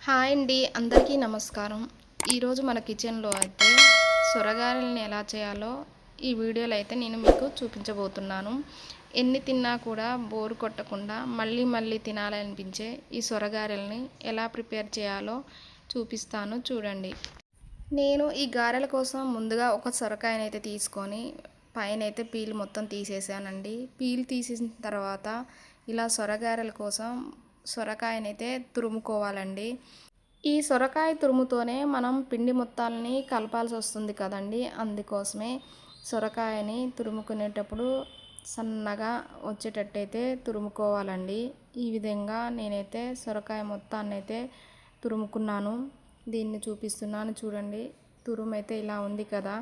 Hi అండి, అందరికీ నమస్కారం. ఈరోజు మన కిచెన్లో అయితే సొరగారెల్ని ఎలా చేయాలో ఈ వీడియోలో అయితే నేను మీకు చూపించబోతున్నాను. ఎన్ని తిన్నా కూడా బోరు కొట్టకుండా మళ్ళీ మళ్ళీ తినాలనిపించే ఈ సొరగారెల్ని ఎలా ప్రిపేర్ చేయాలో చూపిస్తాను, చూడండి. నేను ఈ గారెల కోసం ముందుగా ఒక సొరకాయనైతే తీసుకొని పైన అయితే పీల్ మొత్తం తీసేసానండి. పీల్ తీసేసిన తర్వాత ఇలా సొరగారెల కోసం సొరకాయనైతే తురుముకోవాలండి. ఈ సొరకాయ తురుముతోనే మనం పిండి మొత్తాలని కలపాల్సి వస్తుంది కదండి. అందుకోసమే సొరకాయని తురుముకునేటప్పుడు సన్నగా వచ్చేటట్టయితే తురుముకోవాలండి. ఈ విధంగా నేనైతే సొరకాయ మొత్తాన్ని అయితే తురుముకున్నాను. దీన్ని చూపిస్తున్నాను చూడండి. తురుమైతే ఇలా ఉంది కదా.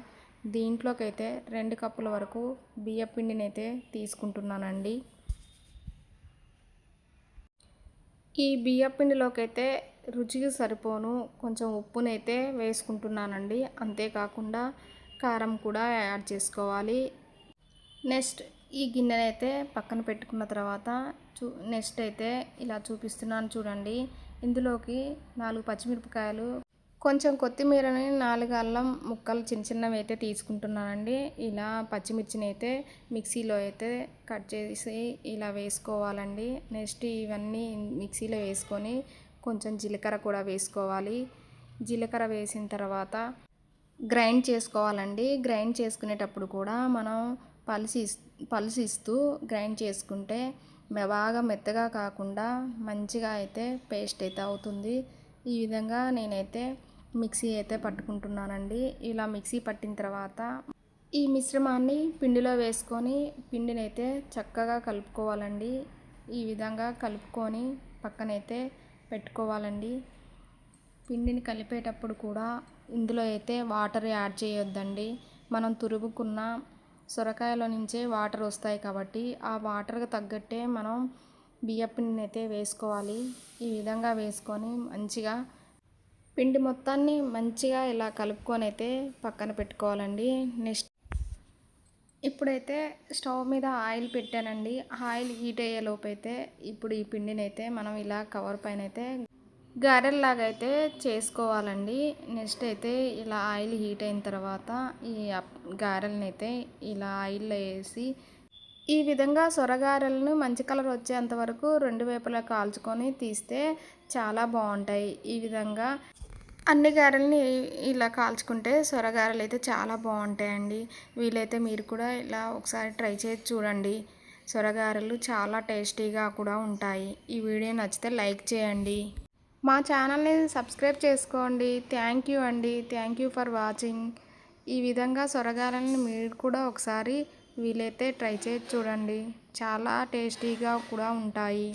దీంట్లోకైతే 2 కప్పుల వరకు బియ్య పిండిని అయితే తీసుకుంటున్నానండి. ఈ బియ్య పిండిలోకైతే రుచికి సరిపోను కొంచెం ఉప్పునైతే వేసుకుంటున్నానండి. అంతేకాకుండా కారం కూడా యాడ్ చేసుకోవాలి. నెక్స్ట్ ఈ గిన్నెనైతే పక్కన పెట్టుకున్న తర్వాత నెక్స్ట్ అయితే ఇలా చూపిస్తున్నాను చూడండి. ఇందులోకి 4 పచ్చిమిరపకాయలు, కొంచెం కొత్తిమీరని 4 అల్లం ముక్కలు చిన్న చిన్నవి అయితే తీసుకుంటున్నానండి. ఇలా పచ్చిమిర్చిని అయితే మిక్సీలో అయితే కట్ చేసి ఇలా వేసుకోవాలండి. నెక్స్ట్ ఇవన్నీ మిక్సీలో వేసుకొని కొంచెం జీలకర్ర కూడా వేసుకోవాలి. జీలకర్ర వేసిన తర్వాత గ్రైండ్ చేసుకోవాలండి. గ్రైండ్ చేసుకునేటప్పుడు కూడా మనం పల్సిస్తూ గ్రైండ్ చేసుకుంటే బాగా మెత్తగా కాకుండా మంచిగా అయితే పేస్ట్ అయితే అవుతుంది. ఈ విధంగా నేనైతే మిక్సీ అయితే పట్టుకుంటున్నానండి. ఇలా మిక్సీ పట్టిన తర్వాత ఈ మిశ్రమాన్ని పిండిలో వేసుకొని పిండినైతే చక్కగా కలుపుకోవాలండి. ఈ విధంగా కలుపుకొని పక్కనైతే పెట్టుకోవాలండి. పిండిని కలిపేటప్పుడు కూడా ఇందులో అయితే వాటర్ యాడ్ చేయొద్దండి. మనం తురుముకున్న సొరకాయలో నుంచే వాటర్ వస్తాయి కాబట్టి ఆ వాటర్కి తగ్గట్టే మనం బియ్య పిండిని అయితే వేసుకోవాలి. ఈ విధంగా వేసుకొని మంచిగా పిండి మొత్తాన్ని మంచిగా ఇలా కలుపుకొని అయితే పక్కన పెట్టుకోవాలండి. నెక్స్ట్ ఇప్పుడైతే స్టవ్ మీద ఆయిల్ పెట్టానండి. ఆయిల్ హీట్ అయ్యేలోపు అయితే ఇప్పుడు ఈ పిండిని అయితే మనం ఇలా కవర్ పైన అయితే గారెల్లాగా అయితే చేసుకోవాలండి. నెక్స్ట్ అయితే ఇలా ఆయిల్ హీట్ అయిన తర్వాత ఈ గారెలను అయితే ఇలా ఆయిల్లో వేసి ఈ విధంగా సొరగారెలను మంచి కలర్ వచ్చేంత వరకు 2 వైపులా కాల్చుకొని తీస్తే చాలా బాగుంటాయి. ఈ విధంగా అన్ని గారెల్ని ఇలా కాల్చుకుంటే సొరగారెలు అయితే చాలా బాగుంటాయండి. వీలైతే మీరు కూడా ఇలా ఒకసారి ట్రై చేసి చూడండి. సొరగారెలు చాలా టేస్టీగా కూడా ఉంటాయి. ఈ వీడియో నచ్చితే లైక్ చేయండి. మా ఛానల్ని సబ్స్క్రైబ్ చేసుకోండి. థ్యాంక్ యూ అండి. Thank you for watching. ఈ విధంగా సొరగారెలను మీరు కూడా ఒకసారి వీలైతే ట్రై చేసి చూడండి. చాలా టేస్టీగా కూడా ఉంటాయి.